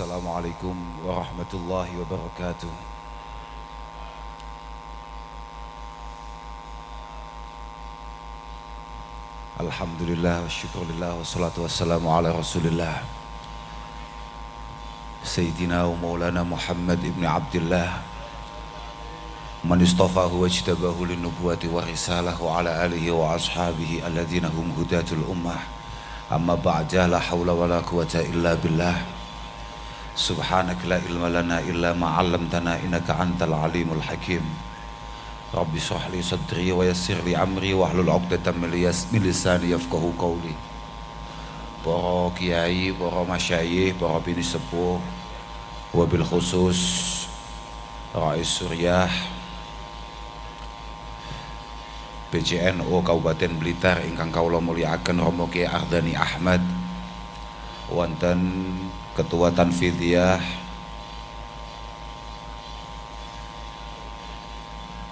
Assalamualaikum warahmatullahi wabarakatuh. Alhamdulillah wa syukurillah wassalatu wassalamu ala rasulillah Sayyidina wa maulana Muhammad ibn Abdullah man istafahu wa ijtabahu linubuwati wa risalah wa ala alihi wa ashabihi alladhina hum hudatul ummah. Amma ba'da, la hawla wa la quwata illa billah. Subhanaka la ilma lana illa ma 'allamtana innaka antal alimul hakim. Rabbi shrah li sadri wa yassir li amri wahlul 'uqdatam min lisani yafqahu qawli. Para kiai, para masyayikh, para bini sepuh, wabil khusus Rais Suryah PJNO Kabupaten Blitar ingkang kawula mulyakaken Romo Kyai Ardhani Ahmad, wonten Ketua Tanfidiyah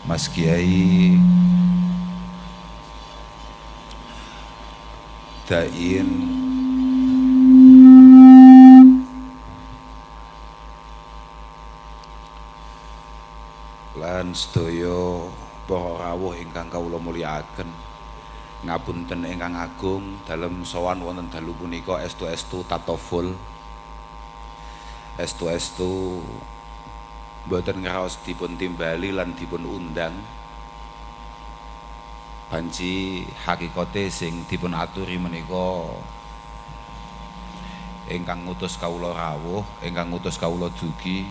Mas Kiai Dain lan sedaya para rawuh ingkang kawula mulyakaken. Ngapunten ingkang agung dalem sowan wonten dalu punika estu-estu tatoful, estu-estu mboten ngraos dipun timbali lan dipun undang. Banci hakikate sing dipun aturi menika ingkang ngutus kawula rawuh, ingkang ngutus kawula dugi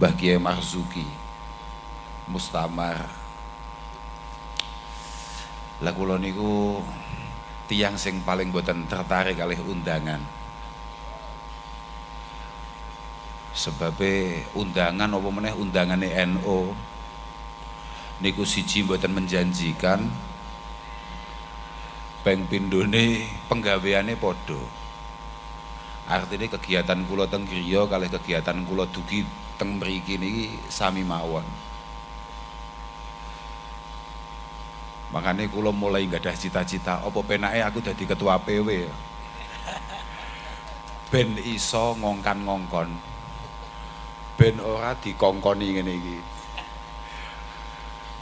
Mbah Kyai Marzuki Mustamar. Lah kula niku tiyang sing paling mboten tertarik kalih undangan. Sebabe undangan apa meneh undangane NU niku siji mboten menjanjikan, ping pindhone penggaweane padha. Artine kegiatan kula teng griya kalih kegiatan kula dugi teng mriki niki sami mawon. Makanya kula mulai nggadah cita-cita apa penake aku dadi ketua PW ben iso ngongkan-ngongkon, ben ora dikongkoni ngene iki.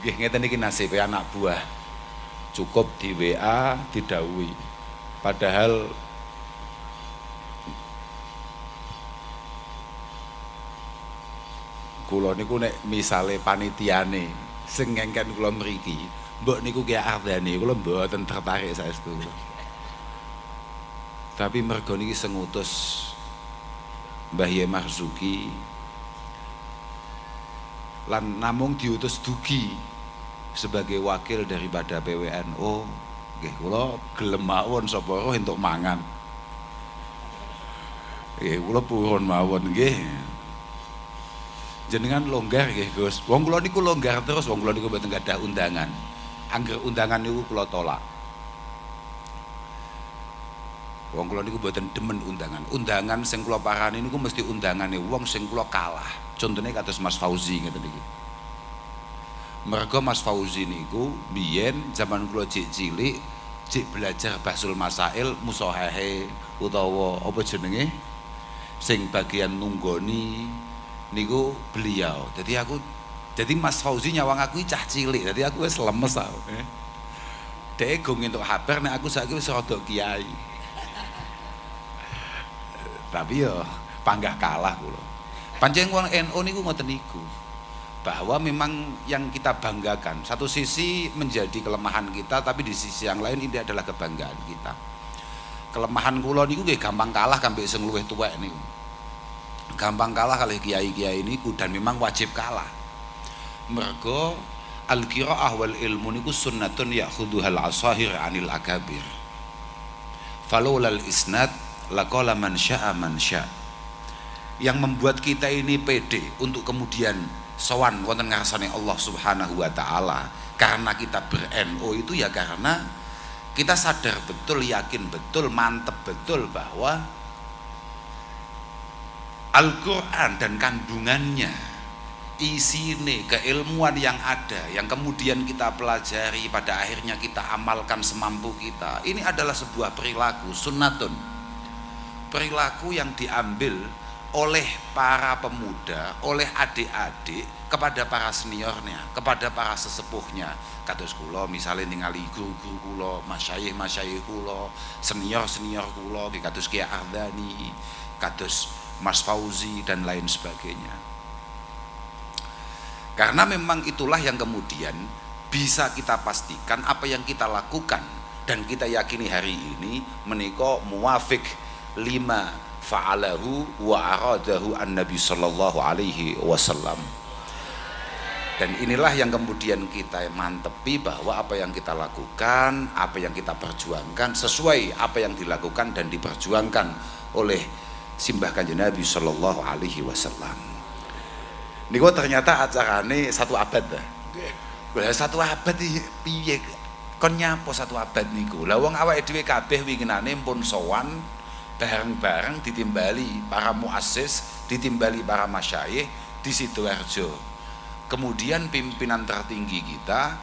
Nggih ngeten iki nasibe anak buah, cukup di WA didhawuhi. Padahal kula niku nek misale panitiane sing ngengken kula mriki mbok niku Kyai Ardhani, kula mboten tertarik saestu. Tapi mergo niki sing ngutus Mbah Yai Marzuki lan namung diutus dugi sebagai wakil daripada PWNU, nggih kula gelem mawon sapa roh entuk mangan. Nggih kula purun mawon nggih. Jenengan longgar nggih Gus. Wong kula niku longgar terus, wong kula niku mboten gadah undangan. Angger undangan niku kula tolak. Wong kula niku mboten demen undangan. Undangan sing kula parani niku mesti undangane wong sing kula kalah. Contone kados Mas Fauzi ngeten iki. Mergo Mas Fauzi niku biyen zaman kula cilik cik belajar Bahsul Masail musahahe utawa apa jenenge sing bagian nunggoni niku beliau. Jadi Mas Fauzi nyawang aku cah cilik, jadi aku wis lemes aku. Dhek go entuk kabar nek aku saiki wis rada kiai. Tapi ya panggah kalah kula. Pancen wong NU niku ngoten niku. Bahwa memang yang kita banggakan, satu sisi menjadi kelemahan kita, tapi di sisi yang lain ini adalah kebanggaan kita. Kelemahan kula niku nggih gampang kalah kambek sing luwih tuwek niku. Gampang kalah kalih kiai-kiai niku dan memang wajib kalah. Mergo al-qiraah wal ilmu niku sunnatun ya'khudhuhal asahir 'anil akabir. Falawlal isnad laqala man syaa man syaa. Yang membuat kita ini pede untuk kemudian sowan wonten ngarsane Allah Subhanahu wa taala karena kita ber-NU itu ya karena kita sadar betul, yakin betul, mantep betul bahwa Al-Quran dan kandungannya, isine, keilmuan yang ada, yang kemudian kita pelajari, pada akhirnya kita amalkan semampu kita, ini adalah sebuah perilaku sunnatun perilaku yang diambil oleh para pemuda, oleh adik-adik kepada para seniornya, kepada para sesepuhnya. Kados kula misalnya ningali guru-guru kula, masyayikh kula, senior kula, kados Kiai Ardhani, kados Mas Fauzi dan lain sebagainya. Karena memang itulah yang kemudian bisa kita pastikan apa yang kita lakukan dan kita yakini hari ini menika muwafiq lima fa'alahu wa aradahu an-nabi sallallahu alaihi wasallam. Dan inilah yang kemudian kita mantepi bahwa apa yang kita lakukan, apa yang kita perjuangkan sesuai apa yang dilakukan dan diperjuangkan oleh simbah Kanjeng Nabi sallallahu alaihi wasallam. Niku ternyata acarane 1 abad dah. Lah 1 abad iki piye kon nyapa 1 abad niku. Lah wong awake dhewe kabeh winginane pun sowan bareng-bareng ditimbali para muassis, ditimbali para masyayikh di Sidoarjo. Kemudian pimpinan tertinggi kita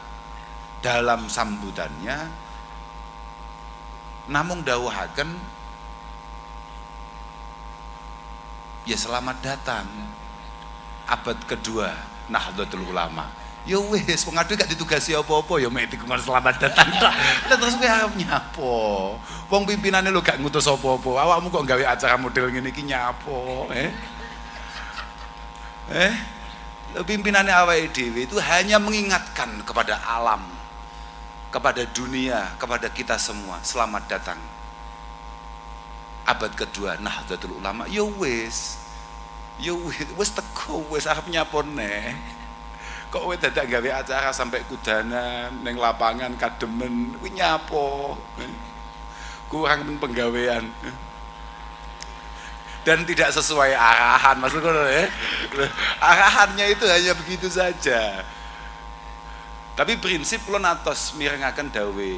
dalam sambutannya namung dawuhaken ya selamat datang abad kedua Nahdlatul Ulama. Ya wis wong aduh gak ditugasi apa-apa ya mek dikon selamat datang tok. Lah terus kowe arep nyapa? Wong pimpinane lho gak ngutus apa-apa. Awakmu kok gawe acara model ngene iki nyapa? Pimpinannya awake dhewe itu hanya mengingatkan kepada alam, kepada dunia, kepada kita semua, selamat datang abad kedua Nahdlatul Ulama. Ya wis teko wis arep nyapa neh. Kok kowe dadak gawe acara sampai kudanan ning lapangan kademen kuwi nyapa? Kurang penggawean. Dan tidak sesuai arahan, maksudku arahannya itu hanya begitu saja. Tapi prinsip kula natos mirengaken dawe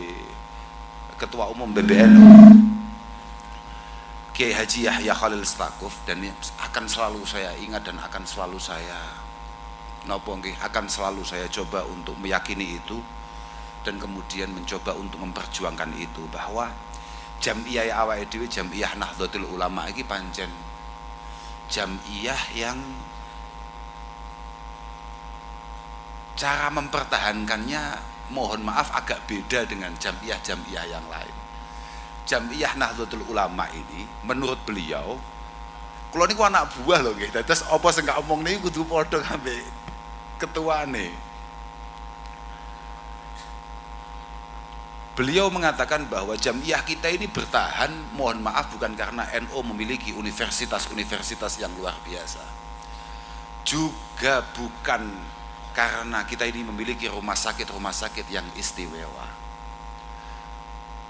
Ketua Umum PBNU Kiai Haji Yahya Khalil Stakuf, dan akan selalu saya ingat dan akan selalu saya akan selalu saya coba untuk meyakini itu dan kemudian mencoba untuk memperjuangkan itu, bahwa Jam'iyah awake dhewe Jam'iyah Nahdlatul Ulama iki pancen jam'iyah yang cara mempertahankannya mohon maaf agak beda dengan jam'iyah-jam'iyah yang lain. Jam'iyah Nahdlatul Ulama ini menurut beliau, kula niku anak buah lho nggih. Dados apa sing gak omong niku kudu padha kambek ketuane. Beliau mengatakan bahwa jam'iyah kita ini bertahan, mohon maaf, bukan karena NU memiliki universitas-universitas yang luar biasa, juga bukan karena kita ini memiliki rumah sakit yang istimewa,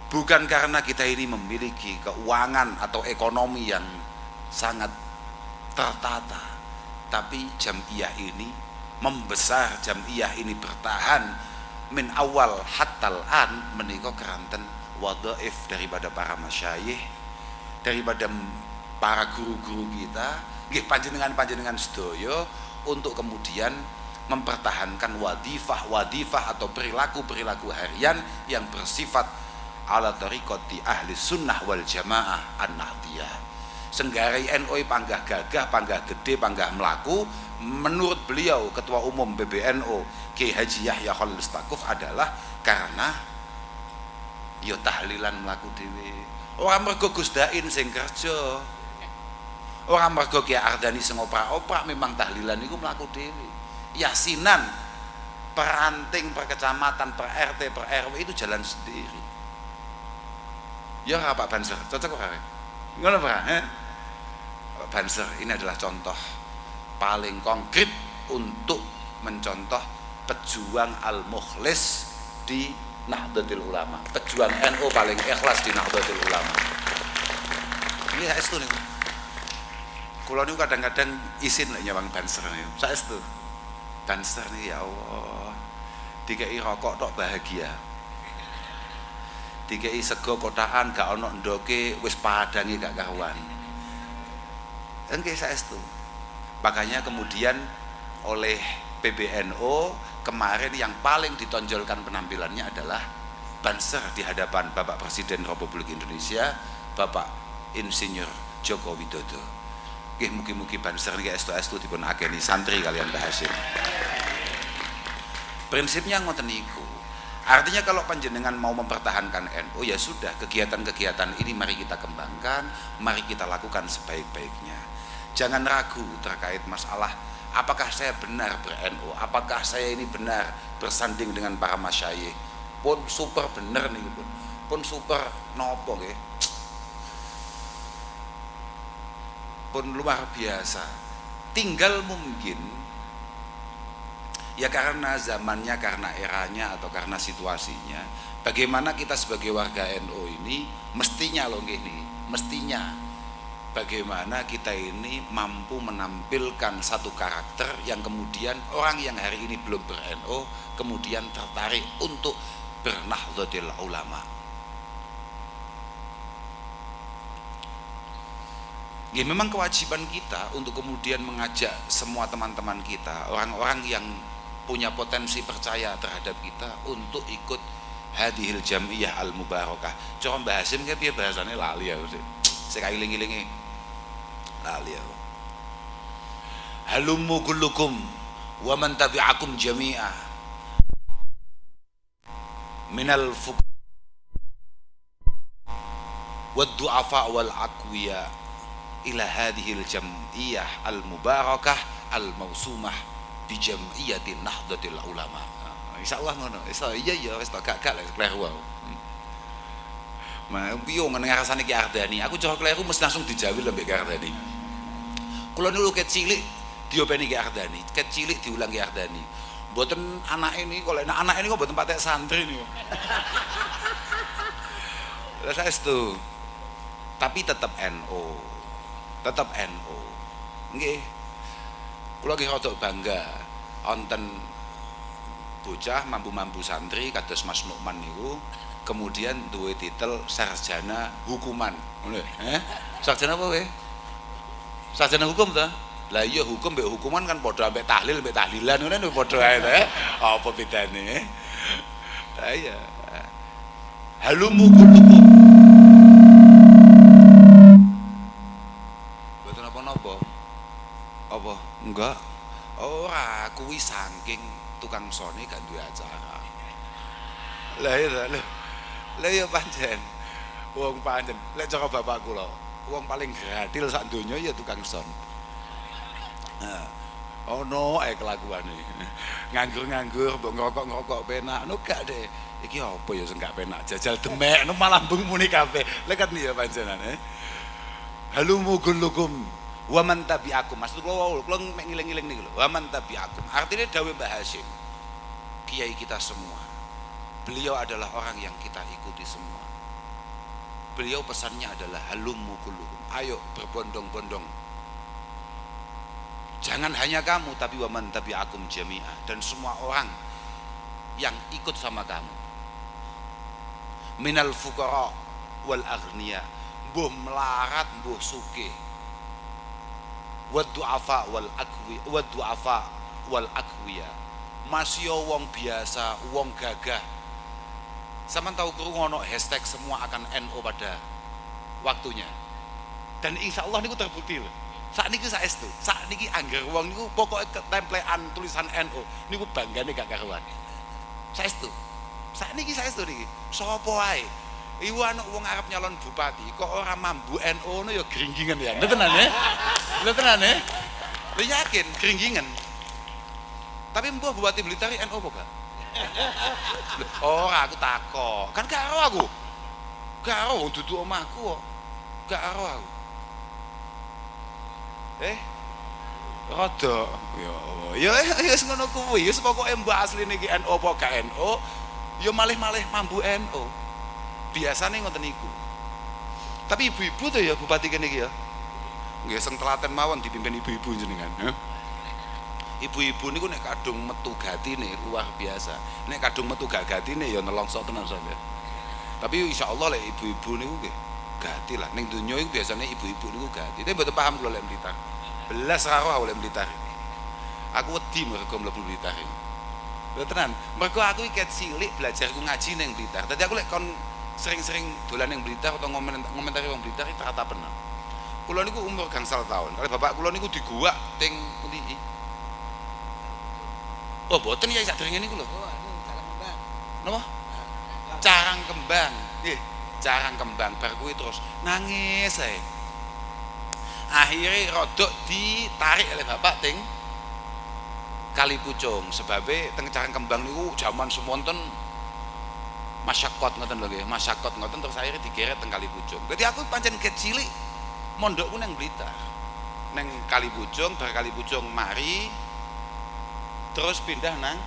bukan karena kita ini memiliki keuangan atau ekonomi yang sangat tertata, tapi jam'iyah ini membesar, jam'iyah ini bertahan min awal hattal an menika keranten wadhaif daripada para masyayikh, daripada para guru-guru kita nggih panjenengan sedaya, untuk kemudian mempertahankan wadifah atau perilaku harian yang bersifat ala tariqati ahli sunnah wal jamaah an-nahdiyah. Senggarai NU panggah gagah, panggah gede, panggah melaku. Menurut beliau Ketua Umum PBNU Kiai Haji Yahya Khalil Stakuf adalah karena yo tahlilan melaku dhewe. Ora mergo Gus Dain sing kerja, ora mergo Kiai Ardhani sing oprak-oprak, memang tahlilan niku melaku dhewe. Yasinan per ranting, per kecamatan, per RT, per RW itu jalan sendiri. Ya Pak Banser, cocok ora? Ngono Pak, Pak Banser ini adalah contoh paling konkret untuk mencontoh pejuang al-mukhlis di Nahdlatul Ulama, pejuang NU paling ikhlas di Nahdlatul Ulama. Ini saestu niku. Kula niku kadang-kadang isin lek nyawang Banser niku. Saestu. Banser nih ya Allah. Dikei rokok tok bahagia. Dikei sego kotakan gak ono ndoke wis padange gak karuan. Engke saestu. Makanya kemudian oleh PBNU kemarin yang paling ditonjolkan penampilannya adalah Banser di hadapan Bapak Presiden Republik Indonesia, Bapak Insinyur Joko Widodo. Nggih mugi-mugi banser niki estu-estu dipun akeni santri kalian Mbah Hasyim. Prinsipnya ngoten niku. Artinya kalau panjenengan mau mempertahankan NU ya sudah, kegiatan-kegiatan ini mari kita kembangkan, mari kita lakukan sebaik-baiknya. Jangan ragu terkait masalah apakah saya benar ber-NU, apakah saya ini benar bersanding dengan para masyayikh. Pun super bener nih pun super nopo nggih. Pun luar biasa. Tinggal mungkin ya karena zamannya, karena eranya atau karena situasinya, bagaimana kita sebagai warga NU ini mestinya loh gini, mestinya bagaimana kita ini mampu menampilkan satu karakter yang kemudian orang yang hari ini belum ber-NU kemudian tertarik untuk bernahdlatul ulama. Ya memang kewajiban kita untuk kemudian mengajak semua teman-teman kita, orang-orang yang punya potensi percaya terhadap kita untuk ikut hadhil jamiyah al mubarakah. Cara Mbah Hasyim ki piye bahasane lali ya. Sik iling-ilinge lali ya. Halummu kullukum wa man tabi'akum jami'ah minal fuqara wad du'afa wal aqwiya ila hadhil jamiyah al mubarakah al mausumah bi jam'iyatin nahdlatul ulama. Insyaallah ngono. Iya wis tak gak lek kleru wae. Mah piye ngarasane Ki Ardani. Aku cara kleru mesti langsung dijawil lembek Ki Ardani. Kula niku ket cilik diopeni Ki Ardani, ket cilik diulang Ki Ardani. Mboten anake niku kok anake niku mboten patek santri niku. Lah saestu. Tapi tetap NU. Tetap NU. Nggih. Kula nggih rada bangga wonten bocah mampu-mampu santri kados Mas Nukman niku kemudian duwe titel sarjana hukuman. Ngono sarjana apa kowe? Sarjana hukum ta? Lah iya hukum mbek hukuman kan padha ambek tahlil mbek tahlilan ngono padha ae ta. Apa bedane? Lah iya. Halumu kulukum. Mboten apa-apa. Apa? Enggak. Ora kuwi saking tukang sone gak duwe acara. Lah iya lho. Lah ya pancen. Wong pancen. Lek cara bapak kula, wong paling gratil sak donya ya tukang son. Nah, ono ae kelakuane. Nganggur-nganggur mbok ngerokok-ngerokok penak. No gak deh. Iki apa ya sing gak penak? Jajal demek no malah mbung muni kabeh. Lek kan ya pancenan Halumu gulukum wa man tabi'akum. Maksud kula mek ngiling-ngiling niku lho. Wa man tabi'akum. Artinya dawuh Mbah Hasyim. Kiai kita semua. Beliau adalah orang yang kita ikuti semua. Beliau pesannya adalah halummu kullukum. Ayo berbondong-bondong. Jangan hanya kamu tapi wa man tabi'akum jami'ah, dan semua orang yang ikut sama kamu. Minal fuqara wal aghniya. Mbuh melarat mbuh sugih. Wad du'afa wal aqwiya. Masya wong biasa, wong gagah. Sampeyan tahu krungu ono hashtag semua akan NU pada waktunya. Dan insya Allah niku terbukti lho. Sakniki saestu, sakniki angger wong niku pokoke ketemplean tulisan NU niku banggane gak karuan. Saestu. Sakniki saestu niki. Sapa wae iku ana wong arep nyalon bupati kok ora mambu NU ngono ya gringgingan ya. Lho tenan ya. Lho tenan ya. Lho yakin gringgingan. Tapi mbah Bupati Blitar NU apa gak? Ora aku takok. Kan gak karo aku. Gak karo wong dudu omahku kok. Gak karo aku. Rada ya wis ngono kuwi. Wis pokoke mbah asline iki NU apa gak NU, ya malih-malih mambu NU. Biasane ngoten niku. Tapi ibu-ibu tuh ya bupati kene iki ya. Nggih sing telaten mawon dipimpin ibu-ibu jenengan, Ibu-ibu niku nek kadung metu gatine luar biasa. Nek kadung metu gak gatine ya nelongso tenan sampeyan. Tapi insyaallah lek ibu-ibu niku nggih gati lah. Ning donya iku biasane ibu-ibu niku gati. Tapi mboten paham kula lek Blitar. Belas karo aku lek Blitar. Aku wedi mergo mlebu Blitar. Lho tenan, mergo aku iki cilik belajarku ngaji ning Blitar. Dadi aku lek kon sering-sering dolan ning Blitar atau ngomentari wong Blitar iki rata penak. Kula niku umur gangsal tahun. Kalau bapak kula niku diguwak teng pundi? Oh, boten ya sadurunge niku lho. Oh, anu Carang Kembang. Napa? Carang Kembang. Nggih, Carang Kembang bar kuwi terus nangis ae. Akhirnya rodok ditarik oleh bapak teng Kali Pucung sebabe teng Carang Kembang niku jaman semonten masyakot ngoten lho nggih, masyakot ngoten terus akhirnya digeret teng Kali Pucung. Dadi aku pancen kecilik mondokku nang Blitar. Nang Kali Pucung, bar Kali Pucung mari terus pindah nang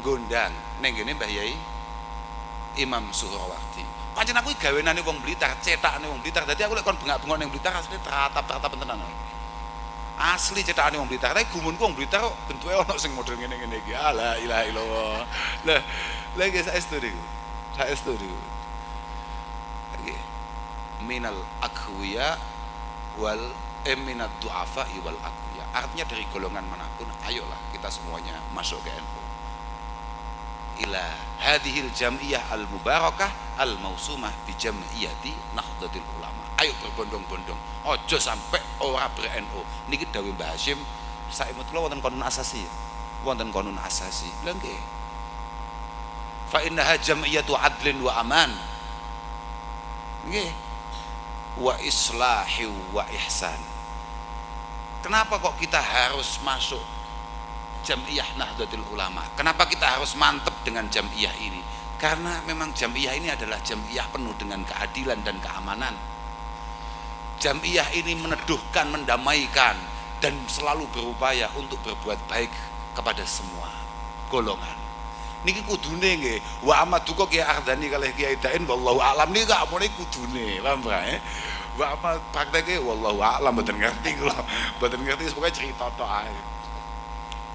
Gondang neng gini Mbah Yai Imam Suhrawardi. Pancen aku gawenane wong Blitar, cetakane wong Blitar. Dadi aku lek kon bengak-bengok ning Blitar asline teratap-teratap tenan. Asli cetakane wong Blitar. Tapi gumunku wong Blitar kok bentuke ono sing model ngene-ngene iki. La ilaha illallah. Lah, lagi saestu niku. Saestu niku. Nggih. Minal aqwiya wal minad du'afa wal aqwiya. Artinya dari golongan manapun, ayolah kita semuanya masuk ke NU. Ila hadhil jam'iyah al-mubarakah al-mausumah bi jam'iyati Nahdlatul Ulama. Ayo berbondong-bondong. Ojo sampai ora ber-NU. Niki dawuh Mbah Hasyim, saemut kula wonten konun asasi. Wonten konun asasi. Lha nggih. Fa innaha jam'iyatu adlin wa aman. Nggih. Wa islahi wa ihsan. Kenapa kok kita harus masuk Jam'iyah Nahdlatul Ulama? Kenapa kita harus mantep dengan jam'iyah ini? Karena memang jam'iyah ini adalah jam'iyah penuh dengan keadilan dan keamanan. Jam'iyah ini meneduhkan, mendamaikan, dan selalu berupaya untuk berbuat baik kepada semua golongan. Niki kudune nggih, wa amaduka Kiai Ardhani kalih Kiai Dain wallahu a'lam niki gak muni kudune, paham ya? Wa apa prakteke wallahu a'lam mboten ngerti kula. Mboten ngerti pokoke cerita tok ae.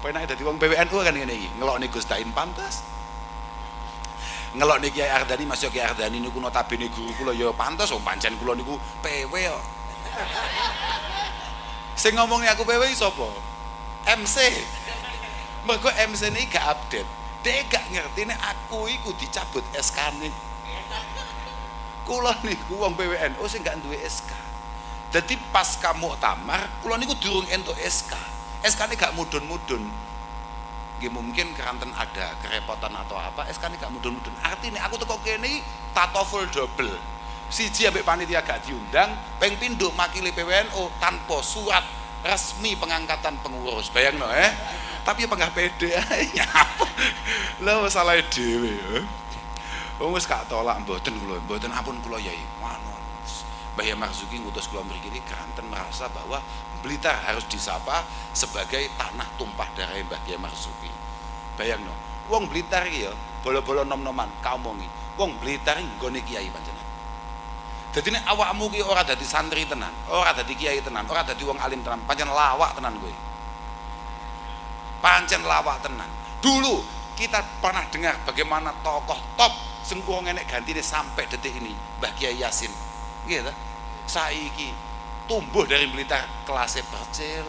Penake dadi wong PWNU kan ngene iki, ngelokne Gus Dain pantes. Ngelokne Kiai Ardhani Mas Kiai Ardhani niku notabene guru kula ya pantes wong pancen kula niku PW kok. Sing ngomongi aku PW sapa? MC. Mergo MC ini gak update. Dia gak ngerti nek aku iku dicabut SK-ne. Kula niku wong PWNU sing gak duwe SK. Dadi pas kamu muktamar, kula niku durung entuk SK. SK-ne gak mudun-mudun. Nggih mungkin keranten ada kerepotan atau apa, SK-ne gak mudun-mudun. Artine aku teko kene tatoful double. Siji ambek panitia gak diundang, ping pindho makili PWNU tanpa surat resmi pengangkatan pengurus. Bayangno Tapi apa nggak pede nyapa. Lah masalah dhewe ya. Wong wis gak tolak mboten kula, mboten ampun kula Yai. Manu. Mbah Yai Marzuki ngutus kula mriki keranten merasa bahwa Blitar harus disapa sebagai tanah tumpah darah Mbah Yai Marzuki. Bayangno, wong Blitar iki ya bolo-bolo nom-noman kaomongi. Wong Blitar nggone kiai panjenengan. Dadi nek awakmu ki ora dadi santri tenan, ora dadi kiai tenan, ora dadi wong alim tenan, pancen lawak tenan kowe. Pancen lawak tenan. Dulu kita pernah dengar bagaimana tokoh top sing wong enek gantine sampai detik ini, Mbah Kiai Yasin. Nggih ta? Saiki tumbuh dari Blitar kelasnya percil.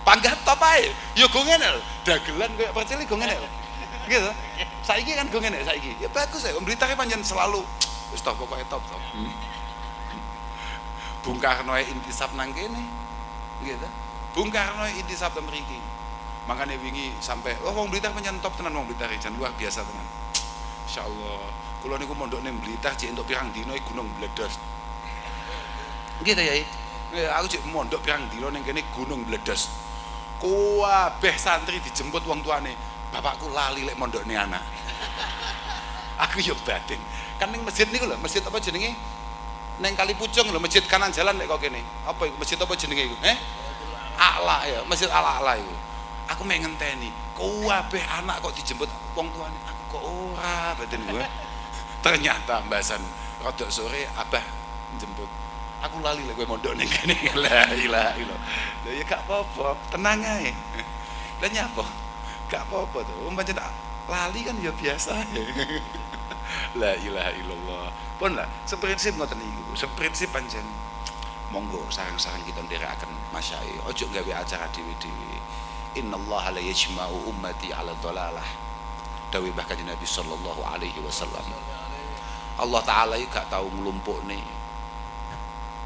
Panggah top ae, ya go ngene lho. Dagelan koyo percil go ngene lho. Gitu. Saiki kan go ngene saiki. Ya bagus ya, Blitar pancen selalu wis to pokoke top. Bung Karno intisab nang kene. Nggih ta? Bung Karno intisab teng mriki. Makanya wingi sampai wong Blitar pancen top tenan wong Blitar jan luar biasa tenan. Insyaallah. Kula niku mondok ning Blitar cek entuk pirang dina gunung meledos. Nggih ta Yai? Aku cek mondok pirang dina ning kene gunung meledos. Kabeh santri dijemput wong tuane. Bapakku lali lek mondokne anak. Aku yo batin. Kan ning masjid niku lho, masjid apa jenenge? Ning Kali Pucung lho, masjid kanan jalan lek kok kene. Apa iku masjid apa jenenge iku? A'la ya, masjid Al-A'la iku. Aku mek ngenteni, kabeh anak kok dijemput wong tuane. Aku kok ora batin gue. Ternyata mbasan rodok sore abah njemput. Aku lali lek kowe mondok ning kene. La ilaha illallah. Lah ya gak apa-apa, tenang ae. Lah nyapa? Gak apa-apa tuh. Wong pancen lali kan ya biasa. La ilaha illallah. Pun lah, seprinsip ngoten niku. Seprinsip pancen monggo sareng-sareng kita nderekaken masyayikh. Ojo gawe acara dhewe-dhewe. Innallaha la yajma'u ummati 'ala dhalalah. Dawuh Mbah Kanjeng Nabi sallallahu alaihi wasallam. Allah taala iki gak tau nglumpukne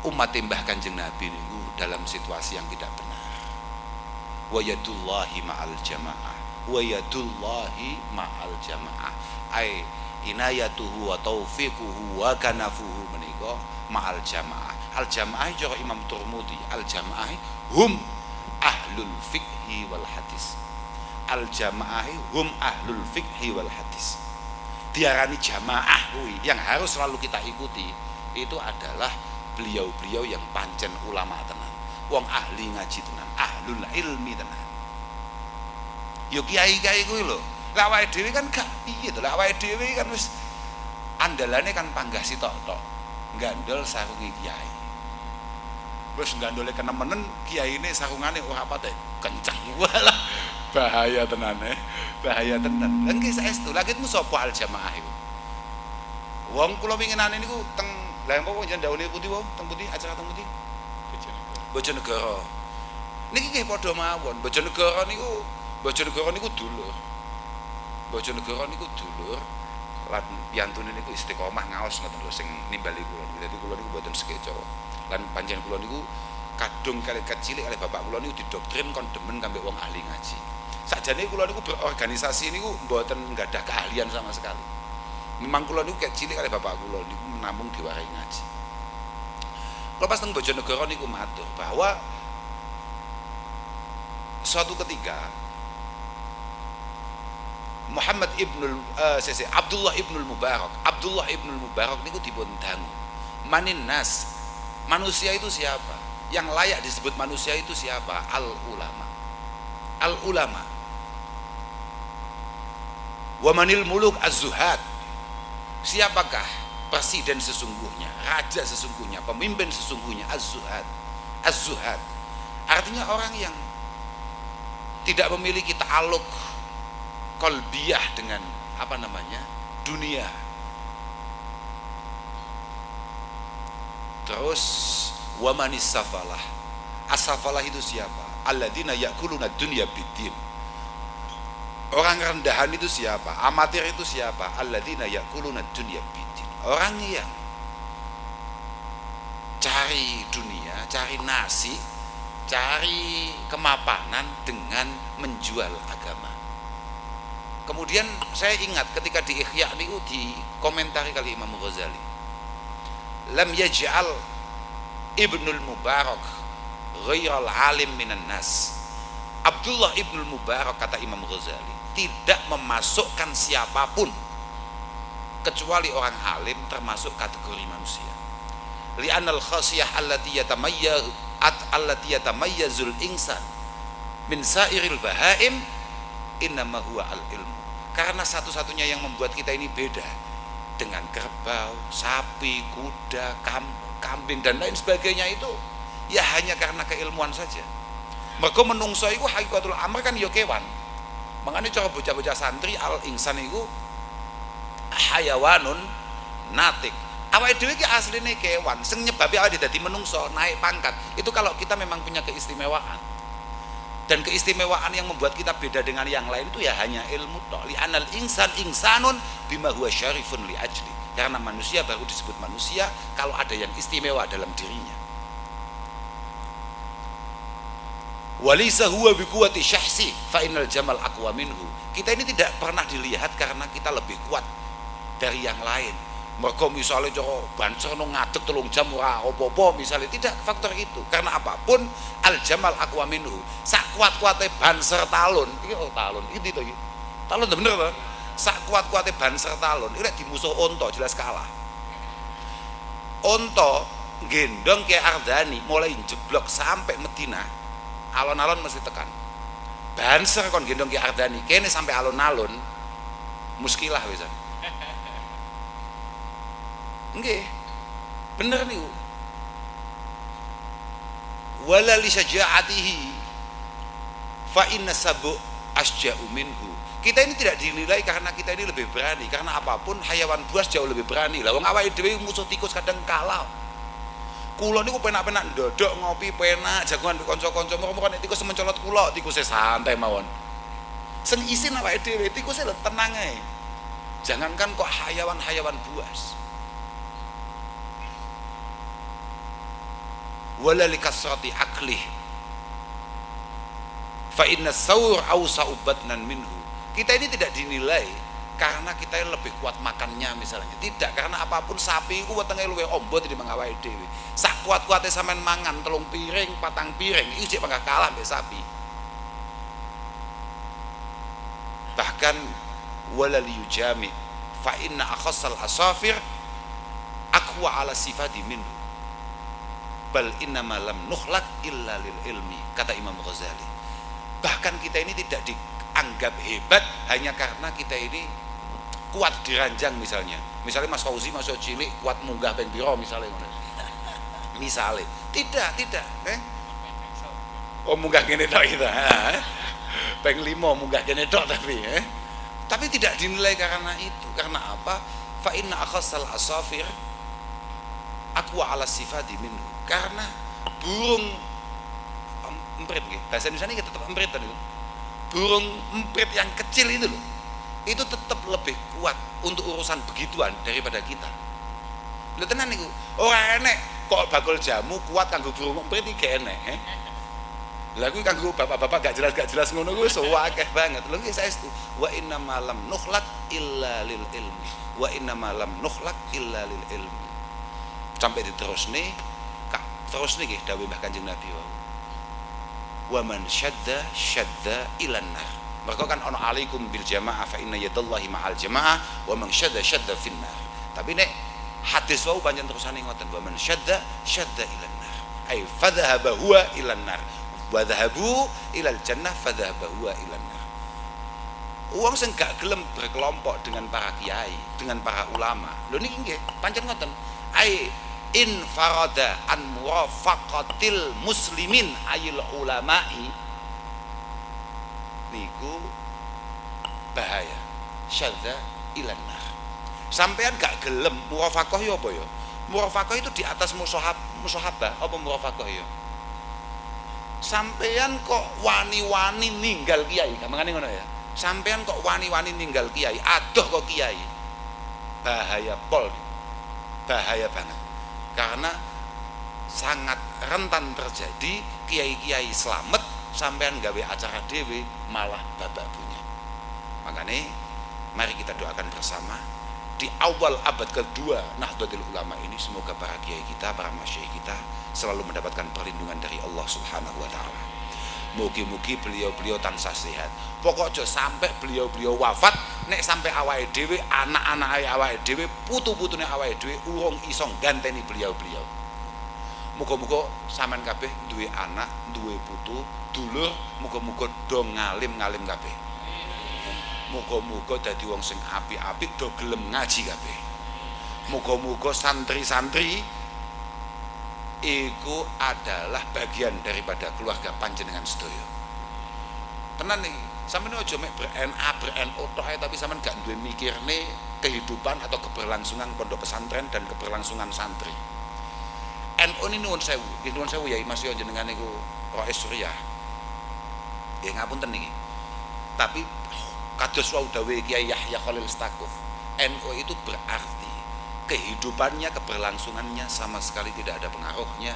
umat Mbah Kanjeng Nabi niku dalam situasi yang tidak benar. Wa yadullahi ma'al jamaah. Wa yadullahi ma'al jamaah. Ai inayatuhu wa taufiquhu wa kanafuhu menika ma'al jamaah. Al jamaah cara Imam Turmudi, al jamaah hum ahlul fiqhi wal hadis. Al jamaah hum ahlul fiqhi wal hadis. Diarani jamaah kuwi yang harus selalu kita ikuti itu adalah beliau-beliau yang pancen ulama tenan, wong ahli ngaji tenan, ahlul ilmi tenan. Yo kiai-kiai kuwi lho. Lah awake dhewe kan gak piye to. Lah awake dhewe kan wis andalane kan panggah sitok-tok. Gandol sarunge kiai. Wis gandole kenemenen kiyaine sarungane ora pate kencang. Walah bahaya tenan bahaya tenan. Lah nggih saestu lagitmu sapa al jamaah iku? Wong kula winginane niku teng lha empuk njen daune putih wae, teng putih acara teng putih. Bojonegoro. Niki nggih padha mawon. Bojonegoro niku dulur. Bojonegoro niku dulur. Lan piyantune niku istiqomah ngaos ngoten lho sing nimbali kula. Dadi kula niku mboten sekeca. Lan panjenengan kula niku kadung kali kecilik oleh bapak kula niku didoktrin kon demen kambek wong ahli ngaji. Sakjane kula niku berorganisasi niku mboten nggadah keahlian sama sekali. Memang kula niku kayak cilik oleh bapak kula niku namung diwarai ngaji. Kula pas teng Bojonegoro niku matur bahwa suatu ketika Abdullah ibnul Mubarak niku dipun dangu. Manin nas, manusia itu siapa? Yang layak disebut manusia itu siapa? Al ulama. Wa manil muluk az-zuhad. Siapakah presiden sesungguhnya, raja sesungguhnya, pemimpin sesungguhnya? Az-zuhad. Artinya orang yang tidak memiliki ta'aluk qalbiyah dengan dunia. Terus wamanis safalah. As-safalah itu siapa? Alladzina ya'kuluna dunya biddin. Orang rendahan itu siapa? Amatir itu siapa? Alladzina ya'kuluna dunya biddin. Orang yang cari dunia, cari nasi, cari kemapanan dengan menjual agama. Kemudian saya ingat ketika di Ihya niku dikomentari kali Imam Ghazali. Lam yaj'al Ibnul Mubarak ghairal alim minan nas. Abdullah Ibnul Mubarak, kata Imam Ghazali, tidak memasukkan siapapun kecuali orang alim termasuk kategori manusia. Li'anal khasiyah allati yatamayyazul insan min sairil bahaim innama huwa al-ilmu. Karena satu-satunya yang membuat kita ini beda dengan kerbau, sapi, kuda, kambing dan lain sebagainya itu ya hanya karena keilmuan saja. Mergo menungso iku hakikatul amr kan ya kewan. Makanya cara bocah-bocah santri al-insan iku hayawanun natik. Awake dhewe iki asline kewan, sing nyebabi awake dadi menungso, naik pangkat. Itu kalau kita memang punya keistimewaan. Dan keistimewaan yang membuat kita beda dengan yang lain itu ya hanya ilmu tok. Li anal insan insanun bima huwa syarifun li ajli. Karena manusia baru disebut manusia kalau ada yang istimewa dalam dirinya. Walisa huwa biquwati syahsi fa innal jamal aqwa minhu. Kita ini tidak pernah dilihat karena kita lebih kuat dari yang lain. Mergo misalnya cara banser no ngadeg 3 jam ora apa-apa misalnya, tidak faktor itu. Karena apapun al jamal aqwa minhu. Sak kuat-kuate banser talun, iki talun iki to iki. Talun bener to? Sak kuat-kuate banser talun iki lek dimusuh unta jelas kalah. Unta gendong Ki Ardani mulai jeblok sampai Madinah, alon-alon mesti tekan. Banser kon gendong Ki Ardani kene sampai alon-alon muskilah wisan. Nggih. Bener niku. Wala li syaja'atihi fa inna sabu asja'u minhu. Kita ini tidak dinilai karena kita ini lebih berani, karena apapun hayawan buas jauh lebih berani. Lah wong awake dhewe musuh tikus kadang kalah. Kula niku penak-penak ndodok ngopi penak jagongan kanca-kanca mergo nek tikus mencolot kula tikuse santai mawon. Sing isin awake dhewe tikuse lho tenang ae. Jangankan kok hayawan-hayawan buas. wala likasrati aklih fa inna sawr awsa'u batnan minhu. Kita ini tidak dinilai karena kita yang lebih kuat makannya misalnya, tidak, karena apapun sapi ku wetenge luwih ombo tinimbang awake dhewe. Sak kuat-kuate sampean mangan 3 piring 4 piring iki jek panggah kalah mbek sapi. Bahkan wala liyujami fa inna akhassal asafir aqwa ala sifati minhu bal innama lam nukhlaq illa lil ilmi, kata Imam Ghazali. Bahkan kita ini tidak dianggap hebat hanya karena kita ini kuat diranjang misalnya. Misalnya Mas Fauzi masuk cilik kuat munggah ping pira misalnya ngono. Misalnya. Tidak. Oh munggah kene tok kita. Ping 5 munggah kene tok tapi tidak dinilai karena itu. Karena apa? Fa inna akhassal asafir aqwa ala sifati minhu. Karena burung emprit nggih. Bahasa Indonesia ini tetap emprit itu. Burung emprit yang kecil itu loh. Itu tetap lebih kuat untuk urusan begituan daripada kita. Lho tenan niku. Ora enek kok bakul jamu kuat kanggo burung emprit iki gak enek, Lah kuwi kanggo bapak-bapak gak jelas ngono kuwi akeh banget. Lho iki saestu wa inna malam nukhlaq illa lil ilmi. Wa inna malam nukhlaq illa lil ilmi. Sampai diterusne terusne nggih dawuh Mbah Kanjeng Nabi wau. Wa man syadda ilan nar. Mereka kan ana alaikum bil jamaah fa inna yadallahi ma'al jamaah wa man syadda finnar. Tapi nek hadis wau pancen terusane ngoten, wa man syadda ilan nar. Ai fadhhaba huwa ilan nar. Wa dhahabu ilal jannah fadhhaba huwa ilan nar. Wong sing gak gelem berkelompok dengan para kiai, dengan para ulama. Lho niki nggih pancen ngoten. Ai in farada an murafaqatil muslimin ayil ulama'i niku bahaya syadza ilan nar. Sampean gak gelem murafaqah ya apa ya? Murafaqah itu di atas musahabah apa murafaqah ya? Sampean kok wani-wani ninggal kiai, gampangane ngono ya. Sampean kok wani-wani ninggal kiai, adoh kok kiai. Bahaya pol. Bahaya banget. Karena sangat rentan terjadi kiai-kiai slamet sampean gawe acara dhewe malah babak bunyi. Makanya mari kita doakan bersama di awal abad kedua Nahdlatul Ulama ini, semoga para kiai kita, para masyayikh kita selalu mendapatkan perlindungan dari Allah Subhanahu wa taala. Mugi-mugi beliau-beliau tansah sehat. Pokoknya sampai beliau-beliau wafat, nek sampai awake dhewe, anak-anake awake dhewe, putu-putune awake dhewe urung iso ganteni beliau-beliau. Muga-muga sampean kabeh duwe anak, duwe putu, dulur, muga-muga do ngalim-ngalim kabeh. Muga-muga dadi wong sing apik-apik, do gelem ngaji kabeh. Muga-muga santri-santri iku adalah bagian daripada keluarga panjenengan sedaya. Tenan nih, sampeyan aja mek ber-NO tok ae tapi sampeyan gak duwe mikirne kehidupan atau keberlangsungan pondok pesantren dan keberlangsungan santri. NU ini nuwun sewu ya Mas yo jenengan niku Rais Suriah. Ya ngapunten niki. Tapi kados wau dawuh Kiai Yahya Khalil Stakuf, NU itu berarti kehidupannya, keberlangsungannya sama sekali tidak ada pengaruhnya.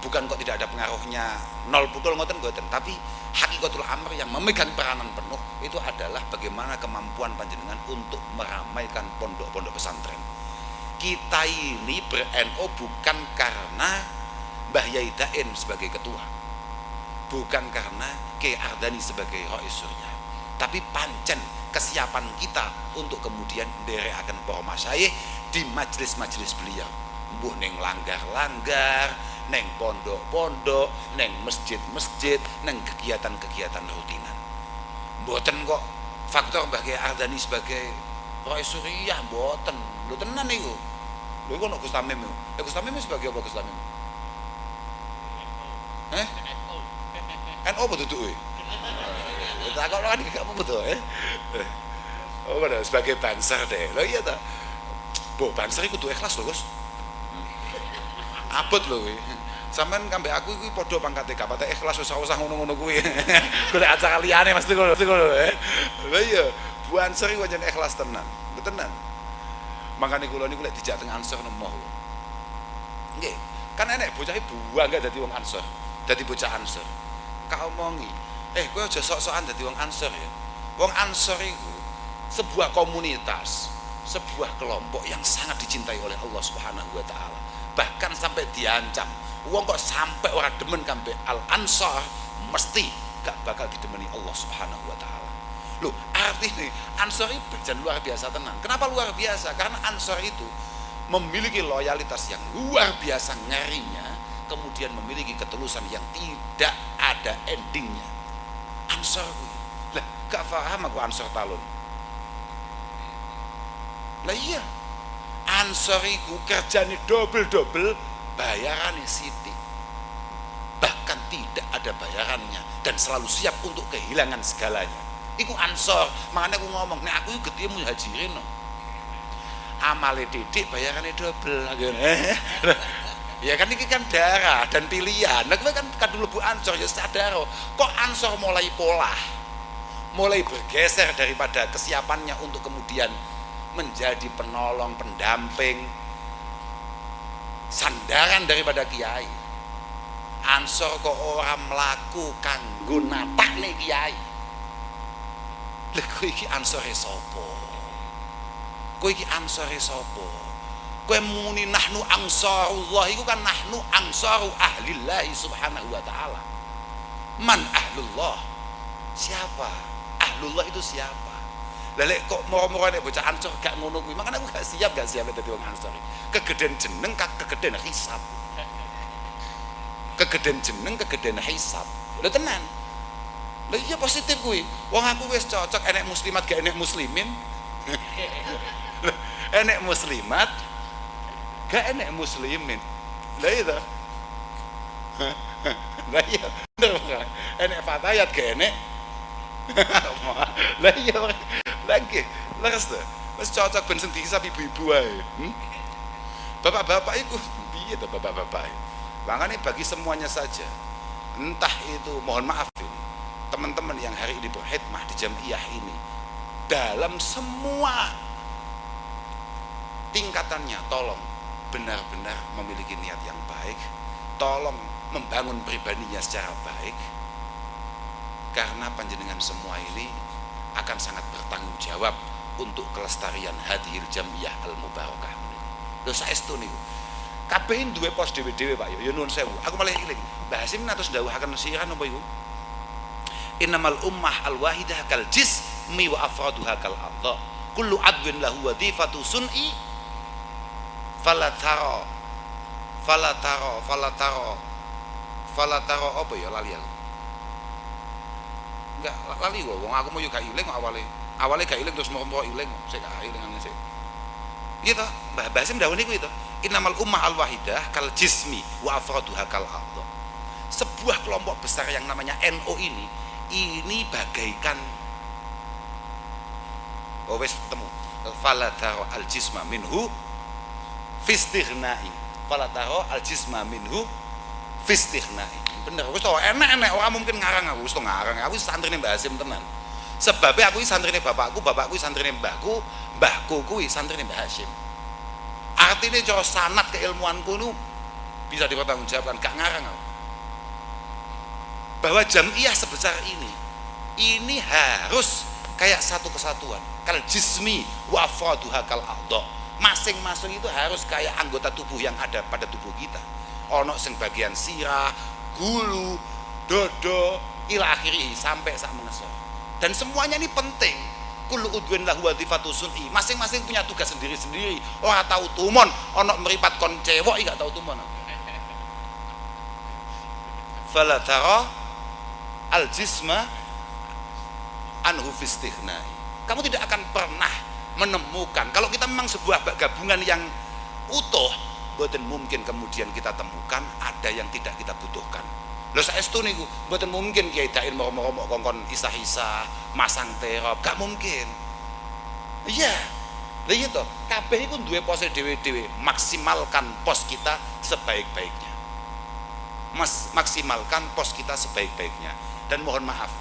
Bukan kok tidak ada pengaruhnya nol putul ngoten, tapi hakikatul amr yang memegang peranan penuh itu adalah bagaimana kemampuan panjenengan untuk meramaikan pondok-pondok pesantren. Kita ini ber-NU bukan karena Mbah Yai Dain sebagai ketua, bukan karena Kiai Ardani sebagai Rais Suriah, tapi pancen kesiapan kita untuk kemudian nderekaken para masyayikh di majelis-majelis beliau, mbuh ning langgar-langgar, neng pondok-pondok, neng masjid-masjid, neng kegiatan-kegiatan rutinan. Mboten kok faktor Mbah Kiai Ardani sebagai Rais Suriah, mboten. Lho tenan niku. Lho iku ono Gus Tamim. Gus Tamim sebagai apa Gus Tamim? NU betul tuh. Tak kok kan gak apa betul Oh bener sebagai banser deh. Lho iya ta. Bo banser iku kudu ikhlas lho, Gus. Abot lho kuwi. Sampeyan kambek aku iki padha pangkate gak pate ikhlas usah ngono-ngono kuwi. Golek acara liyane mesti ngono. Lha iya, banser iku jan ikhlas tenan. Tenan. Makane kula niku lek dijak teng Ansor nemoh. Nggih, Kan enek bocah buang gak dadi wong Ansor, dadi bocah Ansor. Kak omongi, kowe aja sok-sokan dadi wong Ansor ya. Wong Ansor itu sebuah komunitas, sebuah kelompok yang sangat dicintai oleh Allah Subhanahu wa taala. Bahkan sampai diancam, wong kok sampai ora demen kambe Al Ansor mesti gak bakal didemeni Allah Subhanahu wa taala. Loh, artinya Ansor itu berjan luar biasa tenan. Kenapa luar biasa? Karena Ansor itu memiliki loyalitas yang luar biasa ngerinya, kemudian memiliki ketulusan yang tidak ada endingnya. Ansor kuwi. Lah, gak paham aku Ansor talun. Lah iya. Ansor iku kerjane double-double, bayarane sithik. Bahkan tidak ada bayarannya dan selalu siap untuk kehilangan segalanya. Iku Ansor. Makanya aku ngomong, nek aku iku gedhe muhajirin no. Amale didik bayarannya double. Ya kan ini kan darah dan pilihan. Nah kowe kan kadung lebu Ansor ya sadar kok Ansor mulai pola, mulai bergeser daripada kesiapannya untuk kemudian menjadi penolong, pendamping, sandaran daripada kiai. Ansor kok orang melaku kanggo natakne kiai. Lha kowe iki Ansore sapa? Kowe iki Ansore sapa? Kowe muni nahnu ansarullah iku kan nahnu ansaru ahlillah subhanahu wa ta'ala. Man ahlullah? Siapa? Ahlullah itu siapa? Lah lek kok moro-moro nek bocah Ansor gak ngono kuwi, makane aku gak siap dadi wong Ansor. Kegeden jeneng kegeden hisab. Kegeden jeneng kegeden hisab. Lho tenan. Lah iya positif kuwi. Wong aku wis cocok enek muslimat gak enek muslimin. Enek muslimat gak enek muslimin. Lah iya toh. Lah iya bener kan. Enek fatayat gak enek. Lah iya lagi. Leres to. Wis cocok ben sing dihisab ibu-ibu ae. Bapak-bapak iku piye to bapak-bapak? Makanya bagi semuanya saja. Entah itu mohon maaf teman-teman yang hari ini berkhidmah di Jamiah ini dalam semua tingkatannya, tolong benar-benar memiliki niat yang baik, tolong membangun pribadinya secara baik, karena panjenengan semua ini akan sangat bertanggung jawab untuk kelestarian hadhil Jamiah al-Mubarakah. Lho saestu niku kabeh duwe pos dhewe-dhewe Pak ya nuwun sewu. Aku malah eling Mbah Hasim natus ndhawuhaken siran apa iku? Innamal ummah al-wahidah kal jismi wa afraduha kal ardha. Kullu adwin lahu wadhifatu sun'i fala tara apa ya lali aku. Enggak lali kok wong aku mau yo gak iling kok awale gak iling terus mau iling sik gak ilingane sik. Iya toh, Mbah Basim dawuh niku itu. Innamal ummah al-wahidah kal jismi wa afraduha kal ardha. Sebuah kelompok besar yang namanya NU ini bagaikan wis ketemu fala tara al jisma minhu fistighnai fala tara al jisma minhu fistighnai. Bener wis to enak-enak ora mungkin ngarang aku wis to ngarang aku santrine Mbah Hasim tenan. Sebabnya aku santrine bapakku santrine mbahku kuwi santrine Mbah Hasim. Artinya cara sanad keilmuanku itu bisa dipertanggungjawabkan gak ngarang aku. Bahwa jamiah sebesar ini harus kayak satu kesatuan kal jismi wa afraduha kal ardha. Masing-masing itu harus kayak anggota tubuh yang ada pada tubuh kita. Ono sing bagian sirah, gulu, dodo, ila akhiri sampai sak mengesor. Dan semuanya ini penting. Kullu udwin lahu wadhifatu sun'i. Masing-masing punya tugas sendiri-sendiri. Ora tau tumon, ono meripat kon cewek gak tau tumon. Fala tara al jisma anhu fistighnai. Kamu tidak akan pernah menemukan kalau kita memang sebuah gabungan yang utuh, mboten mungkin kemudian kita temukan ada yang tidak kita butuhkan. Lho saestu niku mboten mungkin Kiai Dain moro-moro kongkon isah-isah, masang terop, gak mungkin. Iya. Lha iya to, kabeh iku duwe pose dhewe-dhewe, maksimalkan pos kita sebaik-baiknya. Maksimalkan pos kita sebaik-baiknya. Dan mohon maaf,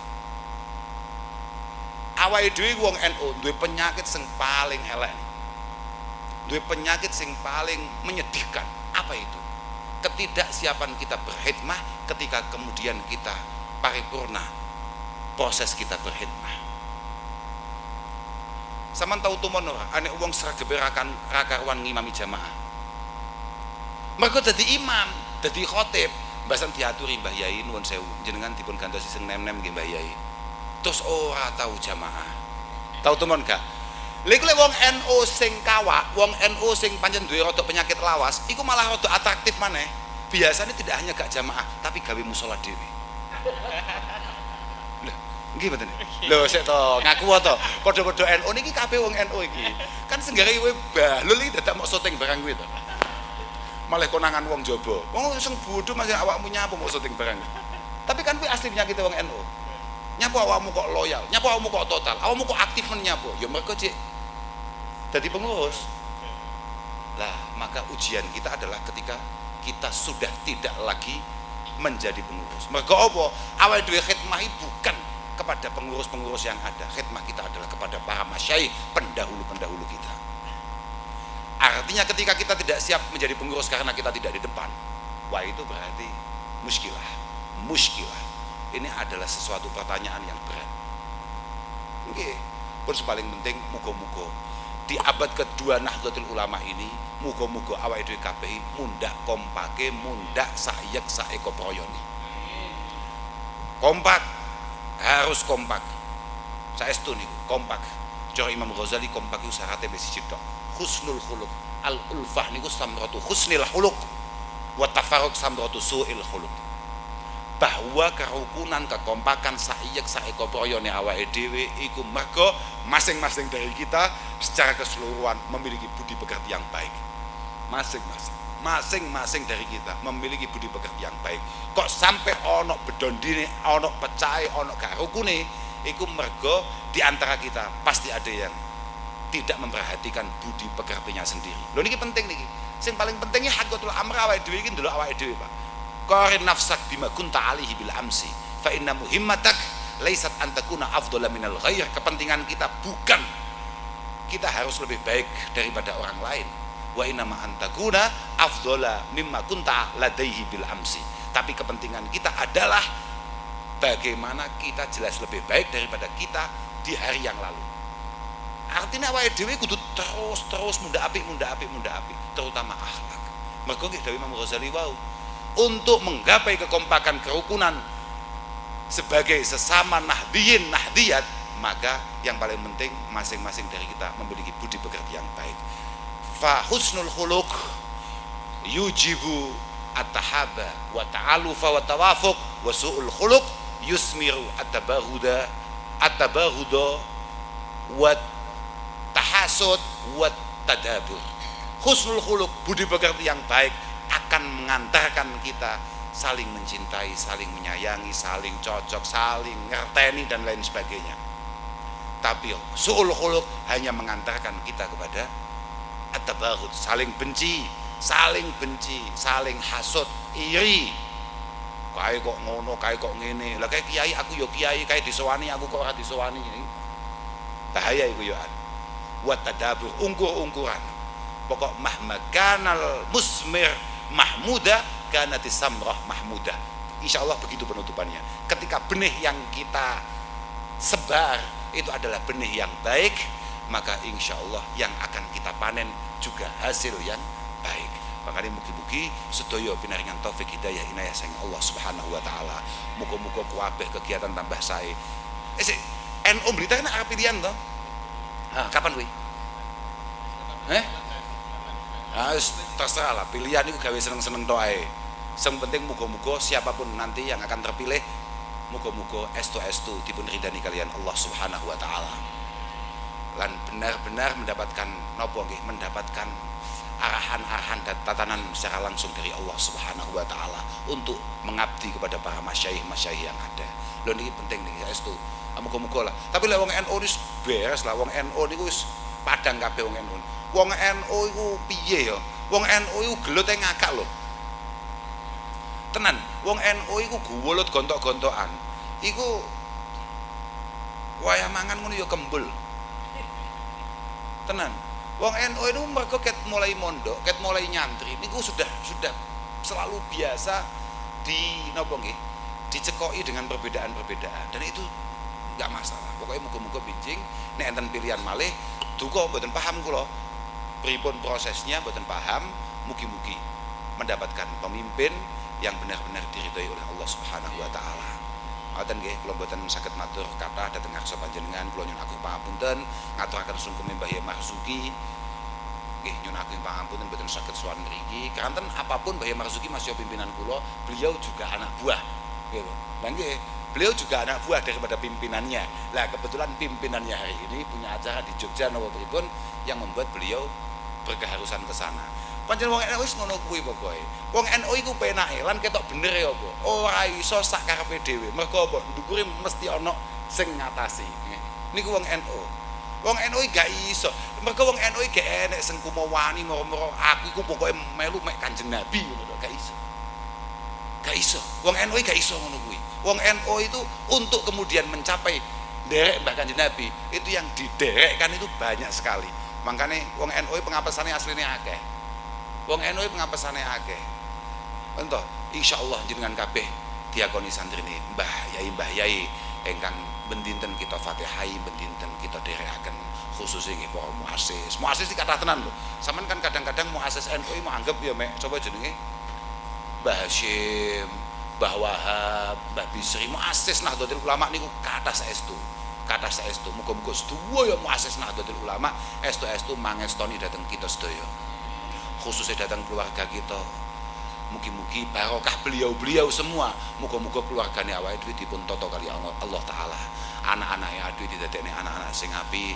awake dhewe wong NU duwe penyakit sing paling elek, duwe penyakit sing paling menyedihkan. Apa itu? ketidaksiapan kita berkhidmah ketika kemudian kita paripurna proses kita berkhidmah. Saman tahu tumon ora ane wong sregep rakaruan ngimami jamaah. Mergo dadi imam, dadi khotib, mbasan diaturi Mbah Yai nuwun sewu, jenengan dipun gantosi sing nem-nem nggih Mbah Yai. Terus ora tahu jamaah. Tahu tumon gak? Lha iku lek wong NU sing kawak, wong NU sing pancen duwe rada penyakit lawas, iku malah rada atraktif maneh. Biasanya tidak hanya gak jamaah, tapi gawe musala dhewe. Lho, nggih mboten. Lho sik to, ngaku to. Padha-padha NU niki kabeh wong NU iki. Kan senggare kowe bahlul iki dadak mok syuting barang kuwi to. Malah konangan wong jaba. Wong sing bodho masih awakmu nyapu mok syuting barang. Tapi kan kuwi asli penyakit wong NU. Nyapu awakmu kok loyal, nyapu awakmu kok total, awakmu kok aktif nyapu. Ya mergo cek jadi pengurus. Lah, maka ujian kita adalah ketika kita sudah tidak lagi menjadi pengurus. Mergo apa? Awake dhewe khidmah bukan kepada pengurus-pengurus yang ada. Khidmah kita adalah kepada para masyayikh, pendahulu-pendahulu kita. Artinya ketika kita tidak siap menjadi pengurus karena kita tidak di depan, wah itu berarti muskilah. Muskilah. Ini adalah sesuatu pertanyaan yang berat. Oke, pun paling penting muga-muga di abad kedua Nahdlatul Ulama ini muga-muga awake dhewe kabeh mundak kompake, mundak sayek saeko proyoni. Kompak, harus kompak. Saestu niku, kompak. Cara Imam Ghazali kompak iku syaratnya wis siji tok. Husnul khuluq. Al-ulfah niku samratu husnil khuluq wa tafarruq samratu su'il khuluq. Bahwa kerukunan, kekompakan saiyek saeko proyone awake dhewe iku mergo masing-masing dari kita secara keseluruhan memiliki budi pekerti yang baik. Masing-masing dari kita memiliki budi pekerti yang baik. Kok sampai ono bedondine, ono pecahe, ono gak rukune, iku mergo di antara kita pasti ada yang tidak memperhatikan budi pekertinya sendiri. Lho niki penting niki. Sing paling pentingnya haqatul amr awake dhewe iki ndelok awake dhewe, Pak. Qarin nafsak bima kunta alihi bil amsi fa inna muhimmatak laysat an takuna afdhala minal ghair. Kepentingan kita bukan kita harus lebih baik daripada orang lain. Wa inna ma an takuna afdhala mimma kunta ladaihi bil amsi. Tapi kepentingan kita adalah bagaimana kita jelas lebih baik daripada kita di hari yang lalu. Artinya awake dhewe kudu terus munda apik, terutama akhlak. Mergo nggih dawuh Imam Ghazali wau, untuk menggapai kekompakan kerukunan sebagai sesama nahdiyin nahdiyat, maka yang paling penting masing-masing dari kita memiliki budi pekerti yang baik. Fa husnul khuluq yujibu at-tahaba wa ta'alufa wa tawafuq wa su'ul khuluq yusmiru at-tabahuda wa tahasud wa tadabur. Husnul khuluq, budi pekerti yang baik, akan mengantarkan kita saling mencintai, saling menyayangi, saling cocok, saling ngerteni dan lain sebagainya. Tapi su'ul khuluq hanya mengantarkan kita kepada at-tabaghud, saling benci, saling hasud, iri. Kae kok ngono, kae kok ngene. Lah kae kiai aku yo kiai, kae disowani aku kok ora disowani. Bahaya iku yo. Wa tadabur, ungkur-ungkuran. Pokok mahmakanal musmir mahmuda kanati samrah mahmuda. Insyaallah begitu penutupannya. Ketika benih yang kita sebar itu adalah benih yang baik, maka insyaallah yang akan kita panen juga hasil yang baik. Makanya mugi-mugi sedaya pinaringan taufik hidayah inayah sang Allah Subhanahu wa taala. Muga-muga kuwabeh kegiatan tambah sae. NU berita kan arep pilihan to? Kapan kuwi? Terserah lah, pilihan itu gawe seneng-seneng tok ae. Sing penting muga-muga siapapun nanti yang akan terpilih, muga-muga estu dipun ridani kalian Allah Subhanahu wa taala. Lan benar-benar mendapatkan napa nggih, mendapatkan arahan-arahan dan tatanan secara langsung dari Allah Subhanahu wa taala untuk mengabdi kepada para masyayikh yang ada. Lho niki penting niki estu. Muga-muga lah. Tapi lek wong NU wis beres lah, wong NU niku wis padang kabeh wong NU. Wong NU iku piye ya? Wong NU iku gelote ngakak lho. Tenan, wong NU iku guwulut gontok-gontokan. Iku wayah mangan ngono ya kembul. Tenan. Wong NU itu mergo ket mulai mondok, ket mulai nyantri niku sudah selalu biasa dicekoki dengan perbedaan-perbedaan, dan itu nggak masalah. Pokoknya muga-muga binjing nek enten pilihan malih duka mboten paham kula pripun prosesnya, mboten paham, mugi-mugi mendapatkan pemimpin yang benar-benar diridhoi oleh Allah Subhanahu wa taala. Ngoten nggih, kula mboten saged matur kathah dhateng ngarsa panjenengan, kula nyuwun agung pangapunten ngaturaken sungkem Mbah Yai Marzuki. Nggih, nyuwun agung pangapunten mboten saged sowan mriki. Kanten apapun Mbah Yai Marzuki masih pimpinan kula, beliau juga anak buah. Nggih, Lho. Nggih, beliau juga anak buah daripada pimpinannya. Lah kebetulan pimpinannya hari ini punya acara di Jogja napa pripun yang membuat beliau berkeharusan ke sana. Pancen wong NU wis ngono kuwi pokoke. Wong NU iku penake lan ketok bener ya apa. Ora iso sak karepe dhewe. Mergo apa? Ndukure mesti ana sing ngatasi. Niku wong NU. Wong NU gak iso. Mergo wong NU gak enek sing kumawani moro-moro aku iku pokoke melu mek Kanjeng Nabi ngono gak iso. Gak iso. Wong NU gak iso ngono kuwi. Wong NU itu untuk kemudian mencapai derek Mbah Kanjeng Nabi, itu yang diderekkan itu banyak sekali. Makanya wong NU pengapesannya aslinya akeh. Wong NU pengapesannya akeh. Entah, insyaallah jenengan kabeh diakoni santrine Mbah Yai ingkang bendinten kita Fatihai, bendinten kita derekaken khususnya nggih para muassis. Muassis iki kathah tenan lho. Sampeyan kan kadang-kadang muassis NU mau anggap ya mek coba jenenge Mbah Hasyim, Mbah Wahab, Mbah Bisri, muassis Nahdlatul Ulama niku kathah saestu. Kathah saestu. Muga-muga sedaya ya muassis Nahdlatul Ulama estu-estu mangestoni dhateng kita sedaya. Khususnya datang keluarga kita, mugi-mugi barokah beliau-beliau semua, muga-muga keluargane awake dhewe dipun tata kali Allah taala. Anak-anake dhewe didadekne anak-anak sing apik,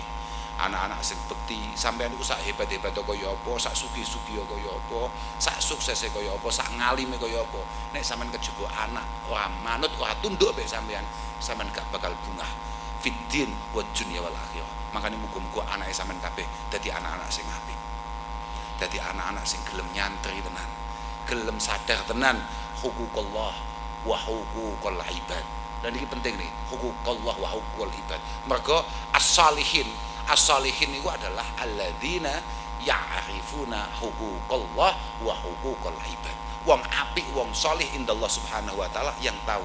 anak-anak sing bekti. Sampeyan niku sak hebat-hebat kaya apa, sak sugih-sugih kaya apa, sak suksese kaya apa, sak ngalime kaya apa, nek sampeyan kejaba anak ora manut, ora tunduk mek sampeyan gak bakal bungah fiddin wa dunya wal akhirah. Makane muga-muga anake sampeyan kabeh dadi anak-anak sing apik. Dadi anak-anak sing gelem nyantri tenan, gelem sadar tenan hukukullah wa hukukul ibad. Dan ini penting nih, hukukullah wa hukukul ibad. Mergo as-salihin itu adalah alladzina ya'rifuna hukukullah wa hukukul ibad. Wong apik, wong salih indallah subhanahu wa ta'ala yang tahu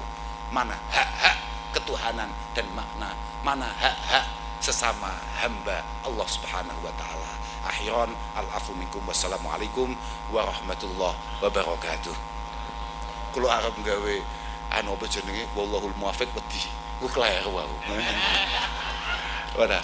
mana hak-hak ketuhanan dan mana hak-hak sesama hamba Allah subhanahu wa ta'ala. Akhiran al-afu minkum, wassalamualaikum warahmatullahi wabarakatuh. Kula arep gawe anu apa jenenge wallahul muwaffiq wedi ku kleru wae. Ora